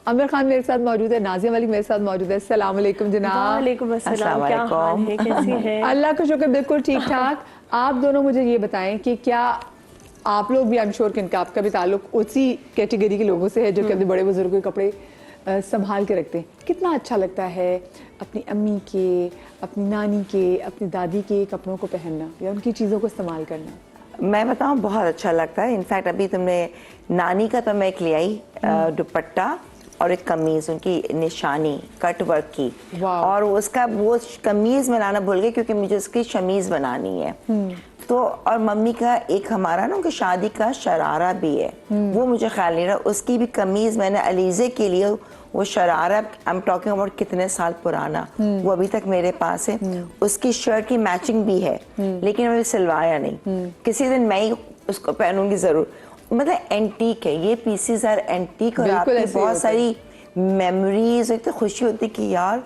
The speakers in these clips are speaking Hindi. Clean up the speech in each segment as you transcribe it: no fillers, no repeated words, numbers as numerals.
आमिर खान मेरे साथ मौजूद है, नाज़िया मलिक मेरे साथ मौजूद है। अस्सलाम वालेकुम जनाब। वालेकुम अस्सलाम, क्या हाल है, कैसी हैं? अल्लाह का शुक्र, बिल्कुल ठीक ठाक। आप दोनों मुझे ये बताएं कि क्या आप लोग भी, आई एम श्योर कि आपका भी ताल्लुक उसी कैटेगरी के लोगों से है जो कि अपने बड़े बुजुर्गों के कपड़े संभाल के रखते हैं। कितना अच्छा लगता है अपनी अम्मी के, अपनी नानी के, अपनी दादी के कपड़ों को पहनना या उनकी चीज़ों को इस्तेमाल करना? मैं बताऊं, बहुत अच्छा लगता है। इनफैक्ट अभी तुमने नानी का तो मैं एक ले आई दुपट्टा और एक कमीज, उनकी निशानी कट वर्क की, और उसका वो कमीज में लाना भूल गई क्योंकि मुझे उसकी शमीज बनानी है। तो और मम्मी का एक हमारा ना उनकी शादी का शरारा भी है, वो मुझे ख्याल नहीं रहा, उसकी भी कमीज मैंने अलीजे के लिए, वो sharara I am talking about कितने साल पुराना, वो अभी तक मेरे पास है। उसकी शर्ट की मैचिंग भी है, लेकिन मैंने सिलवाया नहीं। किसी दिन मैं ही उसको पहनूंगी जरूर। मतलब एंटीक है ये, पीसेस आर एंटीक, और आपकी बहुत सारी मेमोरीज, एक तो खुशी होती कि यार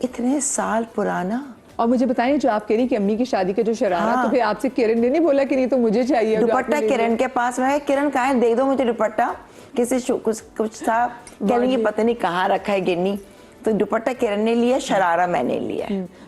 इतने साल पुराना। और मुझे बताएं, जो आप कह रही कि अम्मी की शादी का जो शरारा, तो फिर आपसे किरण ने नहीं बोला कि नहीं तो मुझे चाहिए दुपट्टा? किरण के पास में, किरण कहाँ है, दे दो मुझे दुपट्टा। किसी कुछ था, कहने पता नहीं कहाँ रखा है गिन्नी, तो दुपट्टा किरण ने लिया, शरारा मैंने लिया।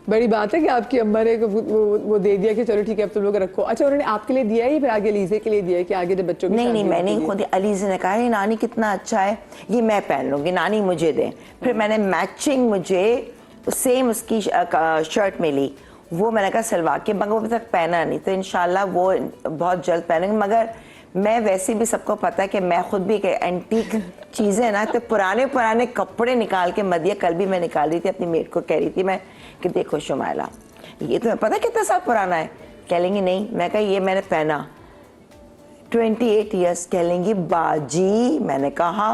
बड़ी बात है कि आपकी अम्मा ने वो दे दिया कि चलो ठीक है अब तुम लोग रखो। अच्छा, उन्होंने आपके लिए दिया है या फिर आगे अलीजे के लिए दिया है कि आगे जब बच्चों की? नहीं, मैंने खुद, अलीजे ने कहा नानी कितना अच्छा है, ये मैं पहन लूंगी, नानी मुझे दे। फिर मैंने मैचिंग मुझे सेम उसकी शर्ट में ली, वो मैंने कहा सिलवा के, मगर वो अभी तक पहना नहीं, तो इंशाल्लाह वो बहुत जल्द पहनेंगे। मगर मैं वैसे भी, सबको पता है कि मैं खुद भी एंटीक चीज़ें ना, तो पुराने कपड़े निकाल के, मदिया कल भी मैं निकाल रही थी, अपनी मेट को कह रही थी मैं कि देखो शुमाइला, ये तुम्हें पता कितना साल पुराना है? कह लेंगी नहीं। मैं कहा ये मैंने पहना 28 ईयर्स। कह लेंगी बाजी। मैंने कहा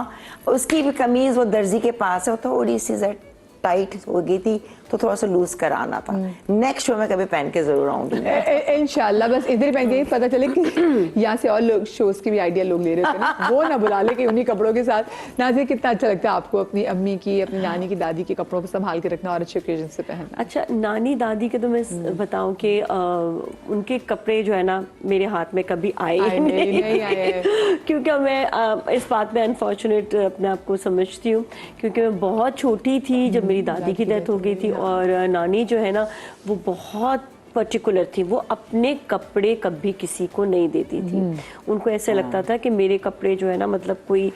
उसकी भी कमीज़ वो दर्जी के पास है, वो थोड़ी सी टाइट हो गई थी, तो थोड़ा सा लूज कराना था। नेक्स्ट शो में कभी पहन के जरूर आऊंगी इंशाल्लाह। बस इधर ही पहन के पता चले कि यहाँ से और लोग शोज के भी आइडिया लोग ले रहे थे ना, वो ना बुला ले कि उन्हीं कपड़ों के साथ। नाज़िया, कितना अच्छा लगता है आपको अपनी अम्मी की, अपनी नानी की, दादी के कपड़ों को संभाल के रखना और अच्छे ओकेजन से पहनना? अच्छा, नानी दादी के तो मैं बताऊं कि उनके कपड़े जो है ना मेरे हाथ में कभी आए नहीं आए क्योंकि मैं इस बात में अनफॉर्चुनेट अपने आप को समझती हूँ, क्योंकि मैं बहुत छोटी थी जब मेरी दादी की डेथ हो गई थी, और नानी जो है ना वो बहुत पर्टिकुलर थी, वो अपने कपड़े कभी किसी को नहीं देती थी। उनको ऐसे लगता था कि मेरे कपड़े जो है ना, मतलब कोई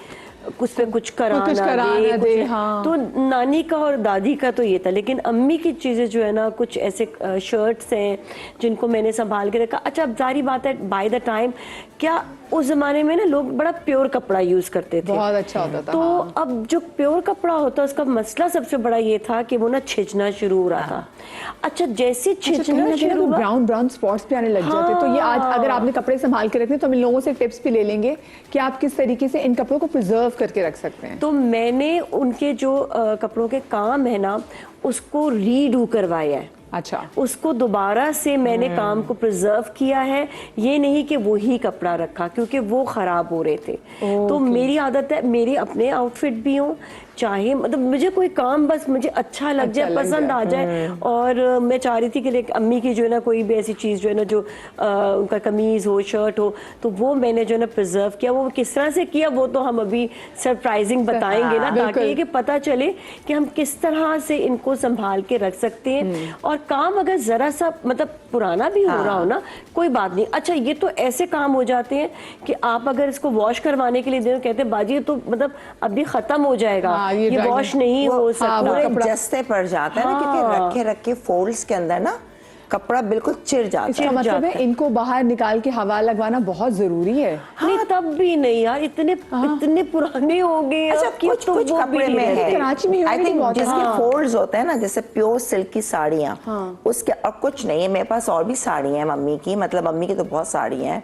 कुछ पे कुछ कराना दे। हाँ। तो नानी का और दादी का तो ये था, लेकिन अम्मी की चीज़ें जो है ना, कुछ ऐसे शर्ट्स हैं जिनको मैंने संभाल के रखा। अच्छा, अब जारी बात है, बाय द टाइम क्या उस जमाने में ना लोग बड़ा प्योर कपड़ा यूज करते थे, बहुत अच्छा होता था। तो अब जो प्योर कपड़ा होता है उसका मसला सबसे बड़ा ये था कि वो ना छिजना शुरू हो रहा था। अच्छा, जैसे छिजना शुरू हुआ, ब्राउन स्पॉट्स पे आने लग जाते। तो ये आज अगर आपने कपड़े संभाल के रखने, तो हम इन लोगों से टिप्स भी ले लेंगे कि आप किस तरीके से इन कपड़ों को प्रिजर्व करके रख सकते हैं। तो मैंने उनके जो कपड़ों के काम है ना, उसको रीडू करवाया है। अच्छा, उसको दोबारा से मैंने काम को प्रिजर्व किया है, ये नहीं कि वही कपड़ा रखा, क्योंकि वो खराब हो रहे थे। तो मेरी आदत है, मेरे अपने आउटफिट भी हों, चाहे मतलब मुझे कोई काम बस मुझे अच्छा लग जाए, पसंद आ जाए। और मैं चाह रही थी कि अम्मी की जो है ना कोई भी ऐसी चीज़ जो है ना, जो उनका कमीज़ हो, शर्ट हो, तो वो मैंने जो है ना प्रिजर्व किया। वो किस तरह से किया वो तो हम अभी सरप्राइजिंग बताएंगे ना, ताकि ये कि पता चले कि हम किस तरह से इनको संभाल के रख सकते हैं। और काम अगर ज़रा सा मतलब पुराना भी हो रहा हो ना, कोई बात नहीं। अच्छा, ये तो ऐसे काम हो जाते हैं कि आप अगर इसको वॉश करवाने के लिए दे, कहते हैं बाजी तो मतलब अभी ख़त्म हो जाएगा, ये वॉश नहीं हो सकता, जस्ते पड़ जाता है ना, क्योंकि रखे फोल्ड्स के अंदर ना कपड़ा बिल्कुल चिर जाता है। इसका मतलब है इनको बाहर निकाल के हवा लगवाना बहुत जरूरी है। नहीं, तब भी नहीं यार, इतने पुराने हो गए। अच्छा, कुछ कपड़े में है, कराची में आई थिंक जिसके फोल्ड्स होते हैं ना, जैसे प्योर सिल्क की साड़ियाँ, उसके, और कुछ नहीं है। मेरे पास और भी साड़ियाँ हैं मम्मी की, मतलब मम्मी की तो बहुत साड़ियाँ हैं,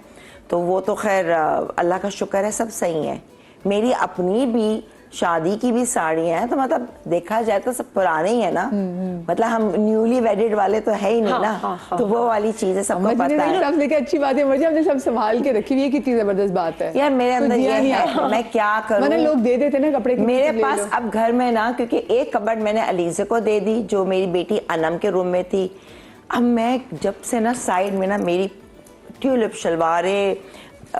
तो वो तो खैर अल्लाह का शुक्र है सब सही है। मेरी अपनी भी शादी की भी साड़ियाँ हैं, तो मतलब देखा जाए तो सब पुराने ही है ना, मतलब हम न्यूली वेडेड वाले तो है ही नहीं ना। तो वो वाली चीजें सबको पता है। सब लेके अच्छी बात है, मुझे हमने सब संभाल के रखी हुई है, कितनी जबरदस्त बात है यार। मेरे अंदर ये है, मैं क्या करूं, मैंने लोग दे देते ना कपड़े, मेरे पास अब घर में ना, क्योंकि एक कबर्ड मैंने अलीजे को दे दी जो मेरी बेटी अनम के रूम में थी। अब मैं जब से ना साइड में ना मेरी ट्यूलिप शलवारें,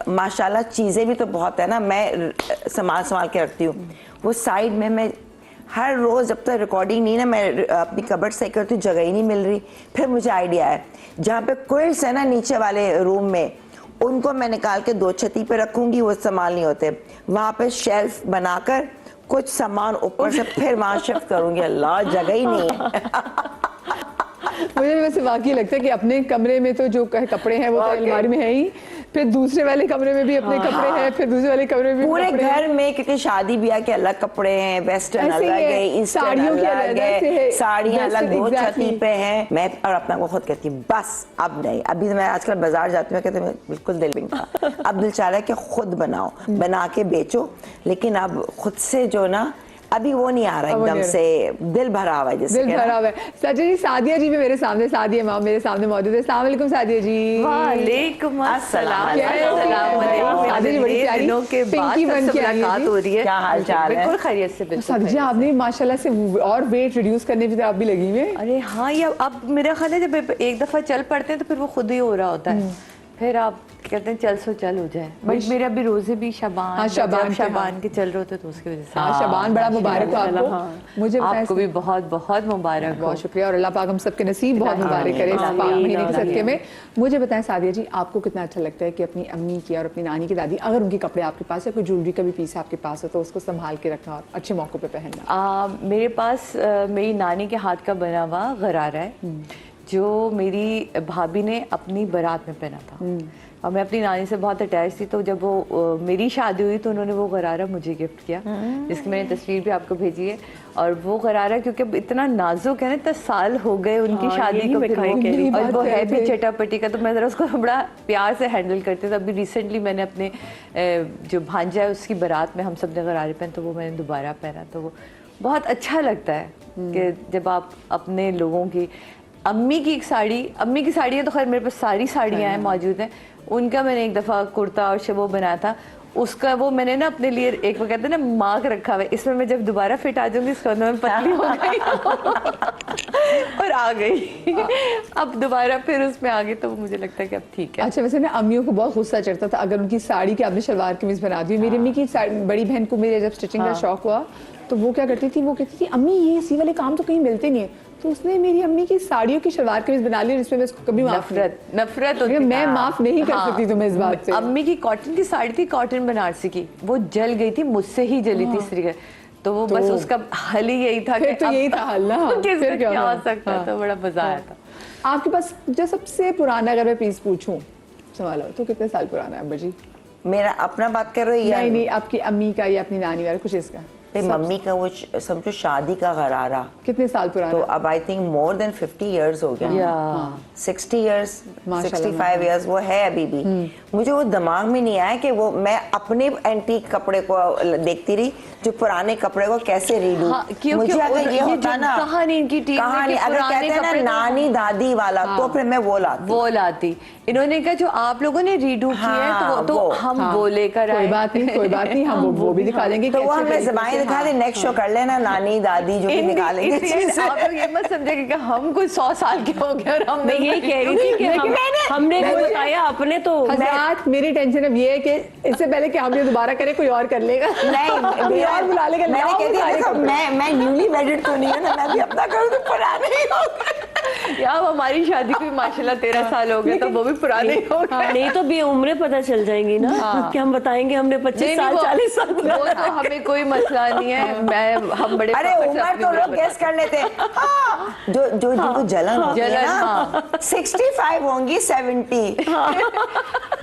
माशाल्लाह चीज़ें भी तो बहुत है ना, मैं संभाल के रखती हूँ। वो साइड में मैं हर रोज़ जब तक रिकॉर्डिंग नहीं ना, मैं अपनी कबर्ड सही करती हूँ, जगह ही नहीं मिल रही। फिर मुझे आइडिया है, जहाँ पे क्विल्ट्स है ना नीचे वाले रूम में, उनको मैं निकाल के 2 छती पे रखूँगी, वो सामान नहीं होते। वहाँ पे शेल्फ बनाकर कुछ सामान ऊपर से फिर वहाँ शिफ्ट करूँगी। अल्लाह, जगह ही नहीं है। मुझे वैसे वाकई लगता है कि अपने कमरे में तो जो कपड़े हैं वो तो अलमारी में है ही, फिर दूसरे वाले कमरे में भी अपने कपड़े हैं, फिर दूसरे वाले कमरे में भी पूरे कपड़े घर में, क्योंकि शादी ब्याह के अलग कपड़े हैं, वेस्टर्न ऐसे ही अलग है, है, ईस्टर्न साड़ियों के अलग अलग से है, है, साड़ियाँ अलग, वेस्टर्न 2 exactly। छती पे हैं। मैं और अपना को खुद कहती हूँ बस अब नहीं। अभी मैं आजकल बाजार जाती हूँ, कहती हूँ बिल्कुल दिल नहीं था। अब दिल चाह रहा है कि खुद बनाओ, बना के बेचो, लेकिन अब खुद से जो ना अभी वो नहीं आ रहा, एकदम से दिल भरा हुआ है, जैसे दिल भरा हुआ है। सच्चा जी, सादिया जी भी मेरे सामने, सादिया माँ मेरे सामने मौजूद है। अस्सलाम वालेकुम सादिया जी। वालेकुम अस्सलाम। सादिया जी बड़ी प्यारी पिंकी बन के आई है हो रही है। क्या हाल चाल है? बिल्कुल खैरियत से, बिल्कुल सादिया जी, आपने माशाल्लाह से और वेट रिड्यूस करने की तरफ भी लगी हुई है। अरे हाँ, ये अब मेरा ख्याल है जब एक दफा चल पड़ते हैं तो फिर वो खुद ही हो रहा होता है। फिर आप कहते हैं चल सो चल हो जाए। बट मेरे अभी रोजे भी शाबान, हाँ, शाबान के चल रहे होते तो उसकी वजह से। हाँ, शाबान बड़ा मुबारक हो आपको। मुझे आपको भी बहुत बहुत मुबारक हो। बहुत शुक्रिया, और अल्लाह पाक हम सबके नसीब बहुत मुबारक करे इस पाक महीने के सदके में। मुझे बताएं सादिया जी, आपको कितना अच्छा लगता है कि अपनी अम्मी की और अपनी नानी की दादी, अगर उनके कपड़े आपके पास है, कोई ज्वेलरी का भी पीस आपके पास हो, तो उसको संभाल के रखना और अच्छे मौकों पे पहनना? मेरे पास मेरी नानी के हाथ का बना हुआ गरारा है, जो मेरी भाभी ने अपनी बारात में पहना था। और मैं अपनी नानी से बहुत अटैच थी, तो जब वो मेरी शादी हुई तो उन्होंने वो गरारा मुझे गिफ्ट किया, जिसकी मैंने तस्वीर भी आपको भेजी है। और वो गरारा क्योंकि अब इतना नाजुक है ना, 10 साल हो गए उनकी शादी को, और वो है भी चटापटी का, तो मैं ज़रा उसको बड़ा प्यार से हैंडल करती थी। अभी रिसेंटली मैंने अपने जो भांजा है उसकी बारात में हम सब ने गरारे पहने, तो वो मैंने दोबारा पहना, तो वो बहुत अच्छा लगता है कि जब आप अपने लोगों की अम्मी की साड़ियाँ तो खैर मेरे पास सारी साड़ियाँ हैं मौजूद हैं। उनका मैंने एक दफ़ा कुर्ता और शबो बनाया था, उसका वो मैंने ना अपने लिए एक वो कहते हैं ना मार्क रखा हुआ है, इसमें मैं जब दोबारा फिट आ जाऊंगी इसका मैं पतली हो गई और आ गई। अब दोबारा फिर उसमें आ गई, तो मुझे लगता है कि अब ठीक है। अच्छा, वैसे ना अम्मियों को बहुत गुस्सा चढ़ता था अगर उनकी साड़ी के आपने शलवार कमीज बना दी। मेरी अम्मी की बड़ी बहन को मेरे जब स्टिचिंग का शौक हुआ, तो वो क्या करती थी, वो कहती थी अम्मी ये इसी वाले काम तो कहीं मिलते नहीं है, तो उसने मेरी अम्मी की साड़ियों की शलवार कमीज बना ली, जिसमें मैं उसको कभी नफरत होती, मैं माफ नहीं कर सकती तुम्हें इस बात से। अम्मी की कॉटन की साड़ी थी, कॉटन बनारसी की, वो जल गई थी, मुझसे ही जली थी इस तरीके, तो वो बस उसका हल ही यही था कि तो यही था हल ना, फिर क्या हो सकता था। बड़ा मजा आया था। आपके पास जो सबसे पुराना अगर मैं पीस पूछूं सवाल हो, तो कितने साल पुराना है अब्बा जी? मेरा अपना बात कर रही है? नहीं, आपकी अम्मी का या अपनी नानी वाला कुछ इसका? मम्मी का वो समझो शादी का गरारा कितने साल पुराना? तो अब I think more than 50 years हो गया, 60 इयर्स, 65 इयर्स वो है अभी भी। मुझे वो दिमाग में नहीं आया कि वो मैं अपने एंटीक कपड़े को देखती रही, जो पुराने कपड़े को कैसे रीडू। मुझे अगर ये होता ना कहानी अगर कहते हैं ना नानी दादी वाला, तो फिर मैं वो लाती। इन्होंने कहा जो आप लोगों ने रीडू किया है, तो हम वो लेकर आए। कोई बात नहीं, हम वो भी दिखा देंगे। तो वो हमें ज़बान दिखा दे, नेक्स्ट शो कर लेना नानी दादी जो भी निकालेंगे। आप लोग ये मत समझेंगे कि हम कुछ 100 साल के हो गए और हम मैं यही कह रही थी कि हमने बताया अपने तो मेरी टेंशन अब ये है कि इससे पहले कि हम ये दोबारा करें कोई और कर लेगा। नहीं और बुला लेगा। मैंने कहती मैं न्यूली मैरिड तो नहीं हूँ ना, मैं भी अपना करूँ तो पुराने ही हो गए। यार हमारी शादी को माशाल्लाह 13 साल हो गए, तो वो भी पुराने हो गए। नहीं तो भी उम्रें पता चल जाएंगी ना, कि हम बताएंगे हमने 25 साल 40 साल। वो तो हमें कोई मसला नहीं है, हम बड़े अरे उम्र तो लोग गेस कर लेते हैं। हाँ, जो जिनको जलन होती है ना, 65 होंगी 70।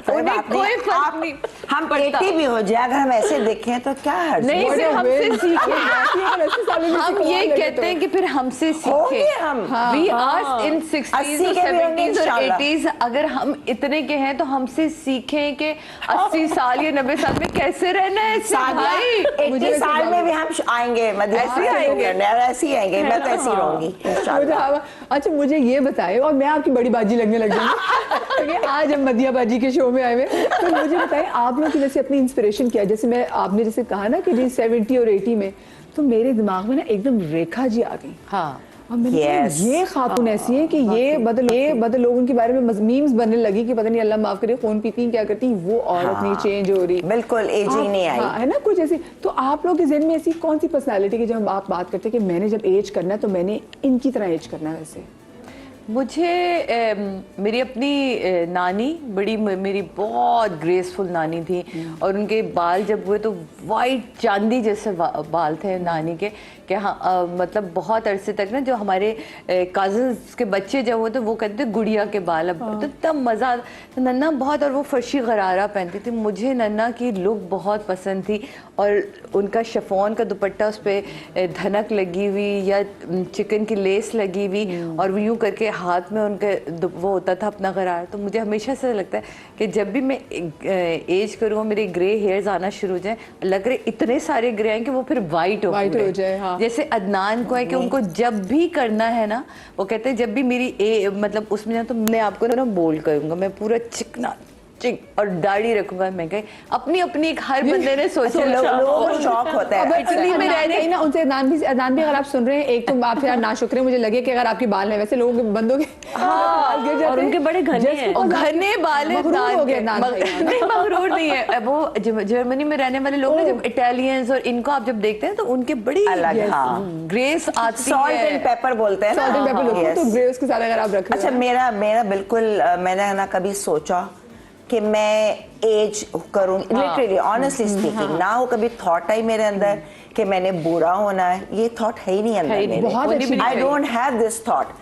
उन्हें कोई फर्क नहीं, हम 80 भी हो जाए, अगर हम ऐसे देखें तो क्या हर्ज है? नहीं, फिर हमसे सीखे। हम ये कहते हैं कि फिर हमसे सीखे। We are in 60s और 70s और 80s, अगर हम इतने के हैं तो हमसे सीखें कि 80 साल या 90 साल में कैसे रहना है। 80 साल में भी हम आएंगे, ऐसे आएंगे, मैं तो ऐसी रहूंगी। अच्छा, मुझे ये बताएं, और मैं आपकी बड़ी बाजी लगने लग जाऊंगी क्योंकि आज हम मदिया बाजी के शो में आए हुए, तो मुझे बताएं आप लोग की वैसे अपनी इंस्पिरेशन क्या है? जैसे आपने जैसे कहा ना कि जी 70 और 80 में, तो मेरे दिमाग में ना एकदम रेखा जी आ गई। हाँ, और मैंने कहा, Yes. ये खातून ऐसी है कि ये बदल लोगों के बारे में मीम्स बनने लगी कि पता नहीं अल्लाह माफ करे खून पीती हैं क्या करती हैं, वो औरत नहीं चेंज हो रही, बिल्कुल एजिंग नहीं आई। हाँ, है ना कुछ ऐसी। तो आप लोग के ज़हन में ऐसी कौन सी पर्सनालिटी की जब आप बात करते हैं कि मैंने जब एज करना है तो मैंने इनकी तरह एज करना है? वैसे मुझे मेरी अपनी नानी मेरी बहुत ग्रेसफुल नानी थी, और उनके बाल जब हुए तो वाइट चांदी जैसे बाल थे नानी के, कि हाँ मतलब बहुत अरसे तक ना जो हमारे कजन्स के बच्चे जब हुए तो वो कहते थे गुड़िया के बाल। अब तो तब मज़ा, तो नन्ना बहुत, और वो फर्शी गरारा पहनती थी। मुझे नन्ना की लुक बहुत पसंद थी, और उनका शिफॉन का दुपट्टा उस पर धनक लगी हुई या चिकन की लेस लगी हुई, और वो यूँ करके हाथ में उनके वो होता था अपना गरारा। तो मुझे हमेशा से लगता है कि जब भी मैं एज करूँ मेरे ग्रे हेयर्स आना शुरू हो जाए, लग रहे इतने सारे ग्रे हैं कि वो फिर वाइट हो जाए। हाँ। जैसे अदनान को है कि उनको जब भी करना है ना, वो कहते हैं जब भी मेरी मतलब उसमें ना, तो मैं आपको ना बोल करूंगा, मैं पूरा चिकना और दाढ़ी रखूंगा। मैं कहीं अपनी अपनी हर बंदे ने सोचा, लोगों को शौक होता है। इटली में रह रहे ना उनसे अदनान भी अगर आप सुन रहे हैं, एक तो आपसे ना शुक्र है मुझे लगे कि अगर आपके बाल हैं, वैसे लोगों के बंदों के हाँ, गिर जाते और उनके बड़े घने हैं, और घने बाल हैं। नहीं मगरूर नहीं है वो। जर्मनी में रहने वाले लोग जब इटालियंस और इनको आप जब देखते हैं तो उनके बड़ी अलग ग्रेस आती है। सॉल्ट एंड पेपर बोलते हैं सॉल्ट एंड पेपर ना। तो ग्रे उसके साथ अगर आप रख रहे अच्छा, मेरा बिल्कुल, मैंने ना कभी सोचा कि मैं एज करूँ, लिटरली ऑनेस्टली स्पीकिंग, ना वो कभी थॉट आई मेरे अंदर कि मैंने बूढ़ा होना है, ये थॉट है ही नहीं अंदर मेरे। बहुत अच्छी, I don't have this thought,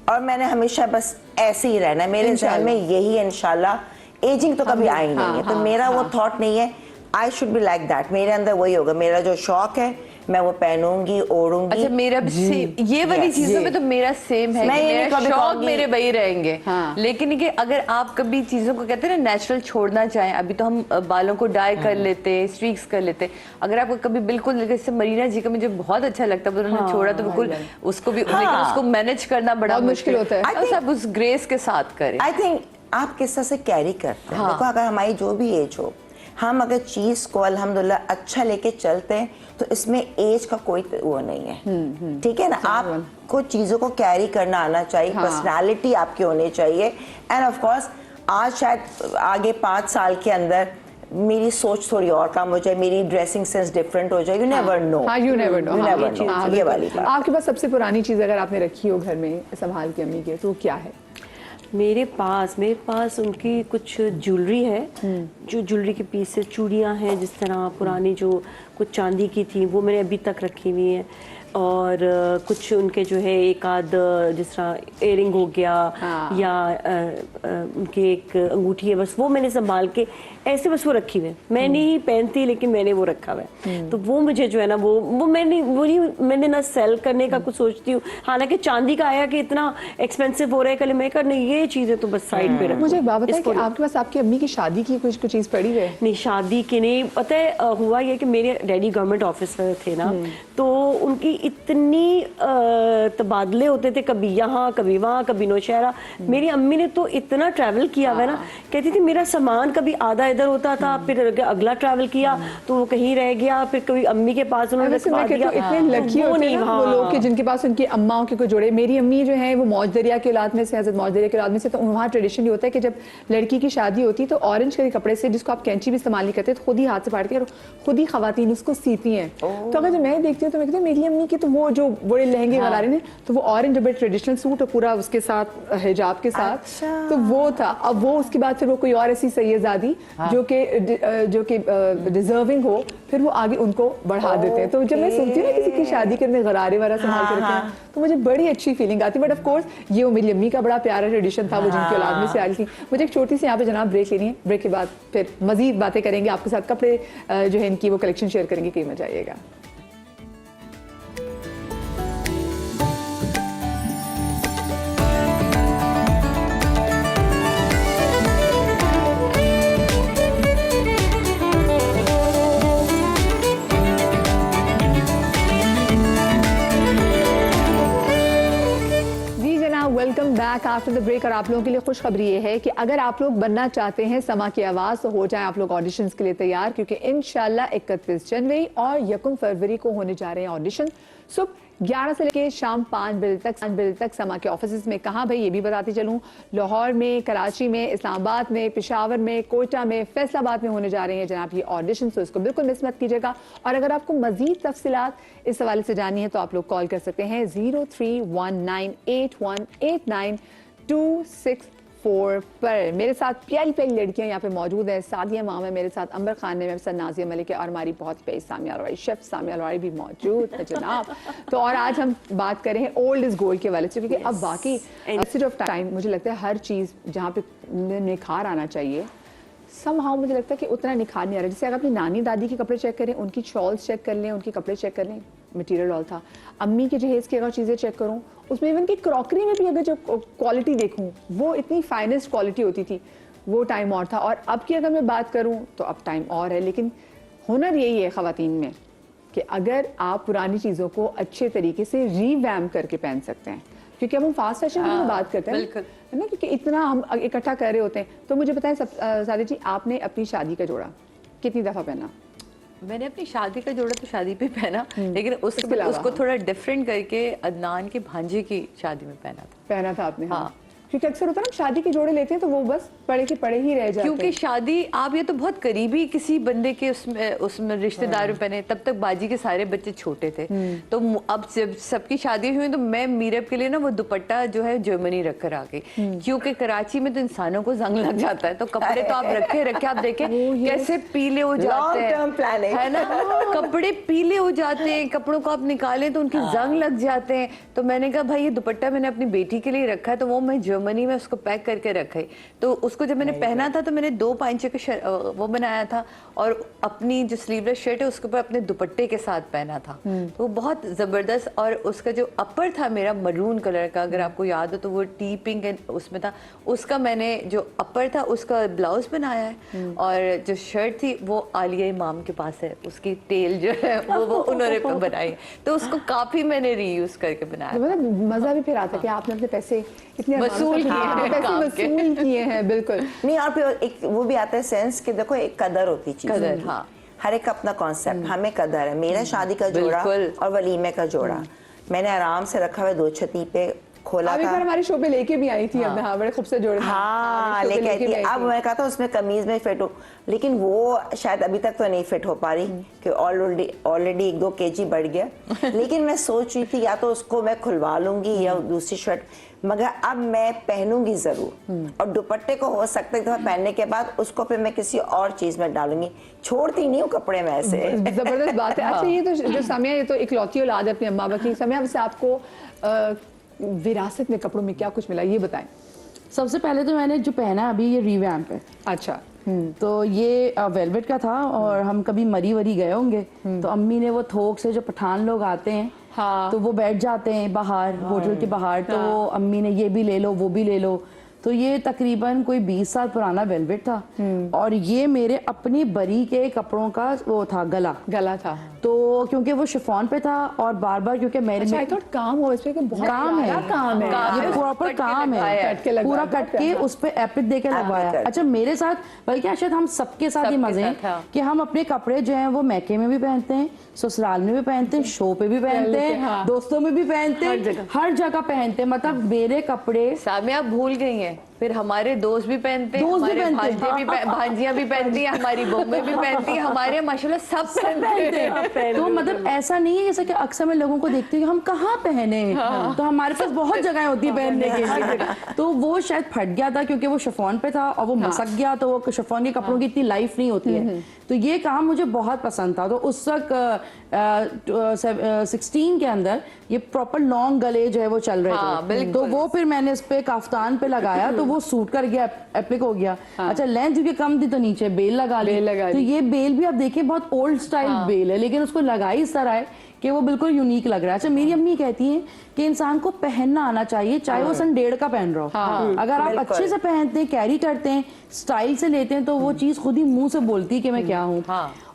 और मैंने हमेशा बस ऐसे ही रहना है। मेरे ज़हन में यही है, इंशाल्लाह एजिंग तो कभी आई नहीं है, तो मेरा वो थॉट नहीं है I should be like that. मेरे अंदर वही होगा, मेरा जो शौक है मैं वो पहनूंगी, ओढ़ूंगी। अच्छा, मेरा भी सेम, ये वाली चीजों में तो मेरा सेम है, मेरा शौक मेरे वही रहेंगे। हाँ। लेकिन कि अगर आप कभी चीजों को कहते हैं ना नेचुरल छोड़ना चाहें, अभी तो हम बालों को डाई कर लेते, स्ट्रीक्स कर लेते, अगर आपको कभी बिल्कुल, जैसे मरीना जी का मुझे बहुत अच्छा लगता है, उन्होंने छोड़ा तो बिल्कुल उसको भी, लेकिन उसको मैनेज करना बड़ा मुश्किल होता है। सब उस ग्रेस के साथ करें। आई थिंक आप किस तरह से कैरी करते हैं। देखो, अगर हमारी जो भी एज हो, हम अगर चीज को अल्हम्दुलिल्लाह अच्छा लेके चलते हैं तो इसमें एज का कोई वो नहीं है, ठीक है ना। आपको चीजों को कैरी करना आना चाहिए, पर्सनालिटी आपकी होनी चाहिए, एंड ऑफ कोर्स आज शायद आगे 5 साल के अंदर मेरी सोच थोड़ी और काम हो जाए, मेरी ड्रेसिंग सेंस डिफरेंट हो जाए, यू नेवर नो। हाँ, यू नेवर नो, ये वाली बात। आपके पास सबसे पुरानी चीज अगर आपने रखी हो घर में संभाल के अम्मी के, तो क्या है? मेरे पास उनकी कुछ ज्वेलरी है, जो ज्वेलरी के पीसेस, चूड़ियाँ हैं जिस तरह पुरानी जो कुछ चांदी की थी, वो मैंने अभी तक रखी हुई हैं। और कुछ उनके जो है एक आध जिस तरह एयरिंग हो गया, या उनकी एक अंगूठी है, बस वो मैंने संभाल के ऐसे बस वो रखी हुई है। मैं नहीं पहनती लेकिन मैंने वो रखा हुआ है। तो वो मुझे जो है ना वो मैंने ना सेल करने का कुछ सोचती हूँ। हालांकि चांदी का आया कि इतना एक्सपेंसिव हो रहा है, कल मैं करने ये चीजें तो बस साइड पे रखो। मुझे एक बात बताइए कि आपके पास आपकी अम्मी की शादी की कुछ चीज पड़ी है? नहीं, शादी की नहीं, पता है हुआ ये कि मेरे डैडी गवर्नमेंट ऑफिसर थे ना, तो उनकी इतनी तबादले होते थे, कभी यहाँ कभी वहाँ कभी नौशहरा। मेरी अम्मी ने तो इतना ट्रैवल किया हुआ है ना, कहती थी मेरा सामान कभी आधा इधर होता था, फिर अगला ट्रैवल किया तो वो कहीं रह गया, फिर कभी अम्मी के पास उन्होंने रखवा दिया। इतने लकी होते हैं वो लोग जिनके पास उनकी अम्माओं के कोई जोड़े। मेरी अम्मी जो है वो मौज दरिया के औलाद में से, हज़रत मौज दरिया के औलाद में से, तो वहाँ ट्रेडिशन ये होता है कि जब लड़की की शादी होती है तो ऑरेंज के कपड़े से, जिसको आप कैंची भी इस्तेमाल नहीं करते, तो खुद ही हाथ से फाड़ के खुद ही खवातीन उसको सीती हैं। तो अगर जब मैं देखती हूँ तो मैं कहती हूँ मेरी अम्मी की तो वो जो बड़े लहंगे वाला रहे हैं, तो वो ऑरेंज जो बड़े ट्रेडिशनल सूट और पूरा उसके साथ हिजाब के साथ, तो वो था। अब वो उसके बाद फिर वो कोई और ऐसी सैयदादी जो कि डिजर्विंग हो, फिर वो आगे उनको बढ़ा देते हैं। तो जब मैं सुनती हूँ ना किसी की शादी करने गरारे वाला संभाल के रखते हैं, तो मुझे बड़ी अच्छी फीलिंग आती है। बट ऑफ कोर्स ये वो मेरी अम्मी का बड़ा प्यारा ट्रेडिशन था, वो जिनकी औलाद में से आई थी। मुझे एक छोटी सी यहाँ पे जनाब ब्रेक लेनी है, ब्रेक के बाद फिर मजीद बातें करेंगे आपके साथ, कपड़े जो है इनकी वो कलेक्शन शेयर करेंगे, कहीं मत जाइएगा। Welcome back. Back after the break और आप लोगों के लिए खुशखबरी ये है कि अगर आप लोग बनना चाहते हैं समा की आवाज़ तो हो जाएं आप लोग ऑडिशंस के लिए तैयार, क्योंकि इंशाल्लाह 31 जनवरी और 1 फरवरी को होने जा रहे हैं ऑडिशन। सुबह 11 से लेकर शाम 5 बजे तक समा के ऑफिस में। कहाँ भाई ये भी बताती चलूँ, लाहौर में, कराची में, इस्लामाबाद में, पेशावर में, कोयटा में, फैसलाबाद में होने जा रहे हैं जनाब ये ऑडिशन, तो इसको बिल्कुल मिस मत कीजिएगा। और अगर आपको मजीद तफसीलात इस हवाले से जाननी है तो आप लोग कॉल कर सकते हैं 0319818264 पर। मेरे साथ प्यारी प्यारी लड़कियां यहाँ पे मौजूद हैं। सादिया माम है मेरे साथ, अंबर खान है मेरे साथ, नाजिया मलिक है और हमारी बहुत प्यारी सामिया अलवारी, शेफ सामिया अलवारी भी मौजूद है जनाब। तो और आज हम बात कर रहे हैं ओल्ड इज गोल्ड के वाले से, क्योंकि अब बाकी मैसेज ऑफ टाइम मुझे लगता है हर चीज़ जहाँ पे निखार आना चाहिए समहाउ मुझे लगता है कि उतना निखार नहीं आ रहा। जैसे अगर अपनी नानी दादी के कपड़े चेक करें, उनकी शॉल्स चेक कर लें, उनके कपड़े चेक कर लें, मटेरियल ऑल था। अम्मी के जहेज़ की अगर चीज़ें चेक करूं, उसमें इवन की क्रॉकरी में भी अगर जो क्वालिटी देखूं वो इतनी फाइनेस्ट क्वालिटी होती थी, वो टाइम और था। और अब की अगर मैं बात करूं तो अब टाइम और है। लेकिन हुनर यही है ख़वातीन में कि अगर आप पुरानी चीज़ों को अच्छे तरीके से रीवैम्प करके पहन सकते हैं, क्योंकि अब हम फास्ट फैशन की बात करते हैं है ना, क्योंकि इतना हम इकट्ठा कर रहे होते हैं। तो मुझे बताएं सादी जी, आपने अपनी शादी का जोड़ा कितनी दफ़ा पहना? मैंने अपनी शादी का जोड़ा तो शादी पे पहना, लेकिन उसको थोड़ा डिफरेंट करके अदनान के भांजे की शादी में पहना था आपने? हाँ, क्योंकि अक्सर होता है ना शादी के जोड़े लेते हैं तो वो बस पड़े के पड़े ही रह जाते हैं। क्योंकि शादी आप ये तो बहुत करीबी किसी बंदे के उसमें रिश्तेदार में पहने, तब तक बाजी के सारे बच्चे छोटे थे। तो अब जब सबकी शादी हुई तो मैं मीरब के लिए ना वो दुपट्टा जो है जर्मनी रख कर आ गई, क्योंकि कराची में तो इंसानों को जंग लग जाता है। तो कपड़े तो आप रखे आप देखें कैसे पीले हो जाते हैं, है ना, कपड़े पीले हो जाते हैं, कपड़ों को आप निकालें तो उनकी जंग लग जाते हैं। तो मैंने कहा भाई ये दुपट्टा मैंने अपनी बेटी के लिए रखा है, तो वो मैं जर्मनी में उसको पैक करके रखे। तो उसको जब मैंने पहना था तो मैंने 2 पाइंचे का वो बनाया था और अपनी जो स्लीवलेस शर्ट है उसके ऊपर अपने दुपट्टे के साथ पहना था। तो बहुत जबरदस्त। और उसका जो अपर था मेरा मरून कलर का, अगर आपको याद हो तो वो टी पिंक उसमें था, उसका मैंने जो अपर था उसका ब्लाउज बनाया है। और जो शर्ट थी वो आलिया इमाम के पास है, उसकी टेल जो है वो उन्होंने बनाई, तो उसको काफी मैंने रीयूज करके बनाया। मजा भी फिर आता कि आपने अपने पैसे इतने वसूल किए हैं। बिल्कुल नहीं, और फिर एक वो भी आता है सेंस कि देखो एक कदर होती चीज, कदर, हाँ, हर एक का अपना कॉन्सेप्ट। हमें कदर है। मेरा शादी का जोड़ा और वलीमे का जोड़ा मैंने आराम से रखा हुआ 2 छती पे खोला था। हमारे शो पे लेके भी आई थी। हाँ, बड़े खूबसूरत जोड़े। हाँ, लेके आई थी। अब मैंने कहा था उसमें कमीज में फिट हो, लेकिन वो शायद अभी तक तो नहीं फिट हो पा रही कि ऑलरेडी 1-2 kg बढ़ गया। लेकिन मैं सोच रही थी या तो उसको मैं खुलवा लूंगी या दूसरी शर्ट, मगर अब मैं पहनूंगी जरूर। और दुपट्टे को हो सकता है पहनने के बाद उसको फिर मैं किसी और चीज में डालूंगी, छोड़ती नहीं हूँ कपड़े में ऐसे। जबरदस्त बात है। अच्छा, ये तो जो सामिया, ये तो इकलौती औलाद है अपनी अम्मा बाबा की। सामिया, वैसे आपको विरासत में कपड़ों में क्या कुछ मिला, ये बताएं। सबसे पहले तो मैंने जो पहना अभी ये रीवैम्प है। अच्छा। तो ये वेलवेट का था और हम कभी मरी वरी गए होंगे तो अम्मी ने वो थोक से जो पठान लोग आते हैं, हाँ, तो वो बैठ जाते हैं बाहर, होटल के बाहर, तो वो अम्मी ने ये भी ले लो वो भी ले लो। तो ये तकरीबन कोई 20 साल पुराना वेलवेट था और ये मेरे अपनी बरी के कपड़ों का वो था, गला था। तो क्योंकि वो शिफॉन पे था और बार बार क्योंकि मेरे काम हो इस पे बहुत काम है, ये प्रॉपर काम है, पूरा कट के उस पे एप्लिक देके लगवाया। अच्छा, मेरे साथ बल्कि शायद हम सबके साथ ही मजे हैं कि हम अपने कपड़े जो हैं वो मैके में भी पहनते हैं, ससुराल में भी पहनते हैं, शो पे भी पहनते हैं, दोस्तों में भी पहनते हैं, हर जगह पहनते हैं। मतलब मेरे कपड़े सामिया भूल गई हैं, फिर हमारे दोस्त भी पहनते हैं, हमारे भांजियां भी पहनती हैं, हमारी बहूएं भी पहनती हैं, हमारे माशाल्लाह सब पहनते हैं। तो मतलब ऐसा नहीं है जैसे कि अक्सर मैं लोगों को देखती हूँ कि हम कहाँ पहने, तो हमारे पास बहुत जगह होती है पहनने के लिए। तो वो शायद फट गया था क्योंकि वो शिफॉन पे था और वो मसक गया, तो वो शिफॉन के कपड़ों की इतनी लाइफ नहीं होती है। तो ये काम मुझे बहुत पसंद था। तो उस वक्त 16 के अंदर ये प्रॉपर लॉन्ग गले जो है वो चल रहे थे, तो वो फिर मैंने इस पे काफ्तान पे लगाया तो वो सूट कर गया, एप्लिक हो गया। अच्छा, लेंथ क्योंकि कम थी तो नीचे बेल लगा ली। तो ये बेल भी आप देखिए बहुत ओल्ड स्टाइल बेल है, लेकिन उसको लगाई इस तरह है कि वो बिल्कुल यूनिक लग रहा है। अच्छा, मेरी अम्मी कहती हैं कि इंसान को पहनना आना चाहिए, चाहे वो सन 1.5 का पहन रहा हो। अगर आप अच्छे से पहनते हैं, कैरी करते हैं, स्टाइल से लेते हैं, तो वो चीज खुद ही मुंह से बोलती है कि मैं क्या हूँ।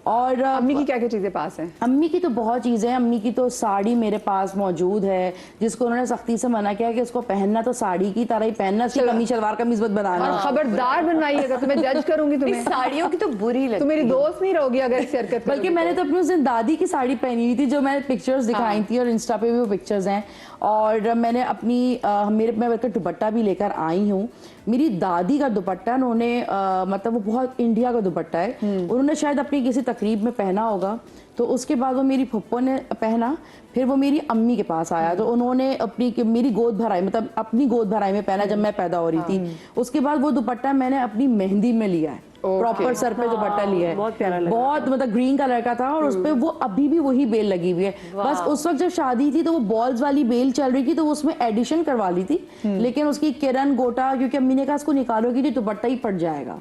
और अम्मी की क्या क्या चीजें पास हैं? अम्मी की तो बहुत चीज़ें हैं। अम्मी की तो साड़ी मेरे पास मौजूद है, जिसको उन्होंने सख्ती से मना किया कि उसको पहनना तो साड़ी की तरह ही पहनना, उसकी कमीज शलवार कमीज मत बनाना। और खबरदार बनवाइएगा, तो मैं जज करूंगी तुम्हें। साड़ियों की तो बुरी लगती तुम मेरी दोस्त नहीं रहोगी अगर इस हरकत बल्कि मैंने तो अपनी उस दिन दादी की साड़ी पहनी हुई थी, जो मैंने पिक्चर्स दिखाई थी और इंस्टा पे भी वो पिक्चर्स हैं। और मैंने अपनी मैं बल्कि दुपट्टा भी लेकर आई हूँ। मेरी दादी का दुपट्टा उन्होंने मतलब वो बहुत इंडिया का दुपट्टा है, उन्होंने शायद अपनी किसी तकरीब में पहना होगा, तो उसके बाद वो मेरी फुप्पो ने पहना, फिर वो मेरी अम्मी के पास आया, तो उन्होंने मेरी गोद भराई, मतलब अपनी गोद भराई में पहना जब मैं पैदा हो रही थी। उसके बाद वो दुपट्टा मैंने अपनी मेहंदी में लिया है, प्रॉपर सर पे दुपट्टा लिया है, बहुत प्यारा लगा। बहुत मतलब ग्रीन कलर का था और उस पे वो अभी भी वही बेल लगी हुई है। बस उस वक्त जब शादी थी तो वो बॉल्स वाली बेल चल रही थी, तो उसमें एडिशन करवा ली थी, लेकिन उसकी किरण गोटा, क्योंकि अम्मी ने कहा इसको निकालोगी तो दुपट्टा ही फट जाएगा।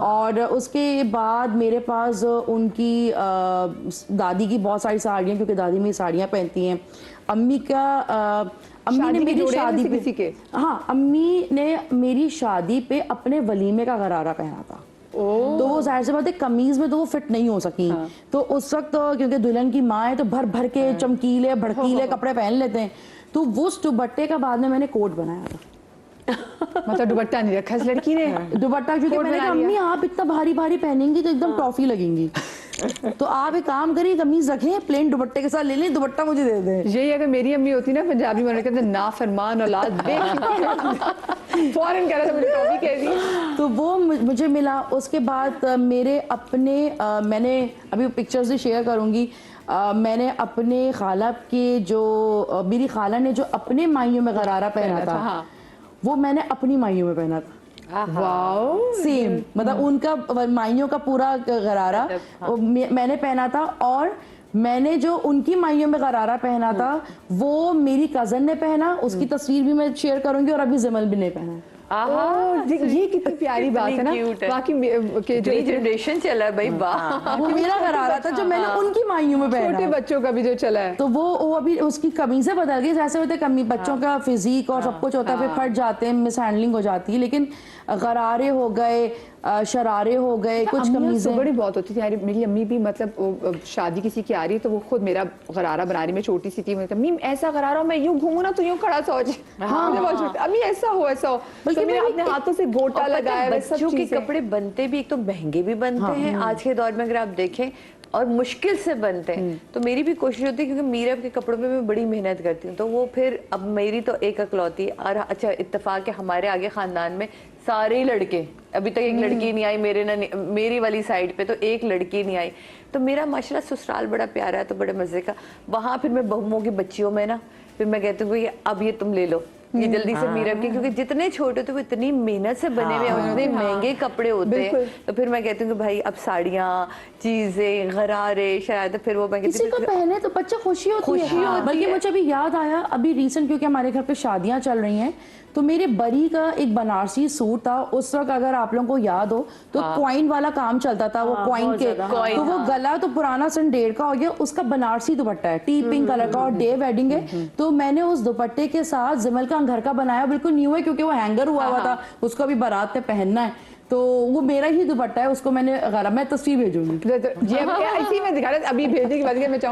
और उसके बाद मेरे पास उनकी दादी की बहुत सारी साड़ियाँ, क्योंकि दादी मेरी साड़ियाँ पहनती हैं। अम्मी का अम्मी ने मेरी शादी पे, किसी के? हाँ, अम्मी ने मेरी शादी पे अपने वलीमे का गरारा पहना था। तो वो जाहिर सी बात है कमीज में तो वो फिट नहीं हो सकी। तो उस वक्त तो क्योंकि दुल्हन की माँ है तो भर भर के चमकीले भड़कीले कपड़े पहन लेते हैं, तो वो दुपट्टे का बाद में मैंने कोट बनाया था। मतलब दुपट्टा नहीं रखा इस लड़की ने? दुपट्टा, क्योंकि मैंने कहा अम्मी आप इतना भारी भारी पहनेंगी तो एकदम टॉफी लगेंगी, तो आप एक काम करिए कमीज रखें, प्लेन दुपट्टे के साथ ले लें, दुपट्टा मुझे दे दें। यही अगर मेरी अम्मी होती ना पंजाबी में, कहते नाफरमान औलाद फौरन कह रहा था मुझे टॉफी कह दी। तो वो मुझे मिला। उसके बाद मेरे अपने मैंने अभी पिक्चर्स भी शेयर करूंगी, मैंने अपने खाला के जो मेरी खाला ने जो अपने माइयों में गरारा पहना था, हाँ। वो मैंने अपनी माइयों में पहना था। वाओ, सेम, मतलब उनका माइयों का पूरा गरारा मैंने पहना था, और मैंने जो उनकी माइयों में गरारा पहना था वो मेरी कजन ने पहना, उसकी तस्वीर भी मैं शेयर करूंगी, और अभी जमल भी ने पहना। ये कितनी प्यारी बात है ना। बाकी के जो जनरेशन चला है भाई, वाह। वो मेरा गरारा था जो मैंने उनकी माइयों में पहना। छोटे बच्चों का भी जो चला है, तो वो अभी उसकी कमीजें बदल गई, जैसे होते कमी बच्चों का फिजिक और सब कुछ होता है, फिर फट जाते हैं, मिस हैंडलिंग हो जाती है, लेकिन गरारे हो गए, शरारे हो गए, कुछ कमीजें बड़ी बहुत होती थी यार। मेरी अम्मी भी मतलब शादी किसी की आ रही है तो वो खुद मेरा गरारा बना रही, मैं छोटी सी थी, अम्मी ऐसा गरारा मैं यूं घूमू ना तो यूं खड़ा सा हो जाए, अम्मी ऐसा हो ऐसा हो, तो मैंने अपने हाथों से गोटा लगाया। बच्चों के कपड़े बनते भी एक तो महंगे भी बनते हैं आज के दौर में, अगर आप देखें, और मुश्किल से बनते हैं। तो मेरी भी कोशिश होती है, क्योंकि मीरब के कपड़ों पे मैं बड़ी मेहनत करती हूँ, तो वो फिर अब मेरी तो एक इकलौती, और अच्छा इत्तेफाक है हमारे आगे खानदान में सारे ही लड़के, अभी तक एक लड़की नहीं आई मेरी वाली साइड पे, तो एक लड़की नहीं आई। तो मेरा माशाल्लाह ससुराल बड़ा प्यारा है, तो बड़े मजे का। वहां फिर मैं बहुओं की बच्चियों में ना, फिर मैं कहती हूँ अब ये तुम ले लो, ये जल्दी से मीरब के, क्योंकि जितने छोटे थे वो इतनी मेहनत से बने हुए, इतने महंगे कपड़े होते हैं। तो फिर मैं कहती हूँ कि भाई अब साड़ियाँ, चीजें, गरारे, शायद फिर वो मैं किसी को पहने तो बच्चा खुशी होती है। बल्कि मुझे अभी याद आया, अभी रिसेंट क्योंकि हमारे घर पे शादियां चल रही हैं, तो मेरे बरी का एक बनारसी सूट था उस वक्त, अगर आप लोगों को याद हो तो क्वाइन वाला काम चलता था, वो क्वाइन के, तो वो गला तो पुराना सन 1.5 का हो गया, उसका बनारसी दुपट्टा है टी पिंक कलर का, और डे वेडिंग है, तो मैंने उस दुपट्टे के साथ जिमल का घर का बनाया, बिल्कुल न्यू है क्योंकि वो हैंगर हुआ हुआ था, उसको अभी बारात में पहनना है, तो वो मेरा ही दुपट्टा है, उसको मैंने मैं तस्वीर भेजूंगी। इसी में दिखा रहे, अभी भेजने के बाद मैं चाहूंगी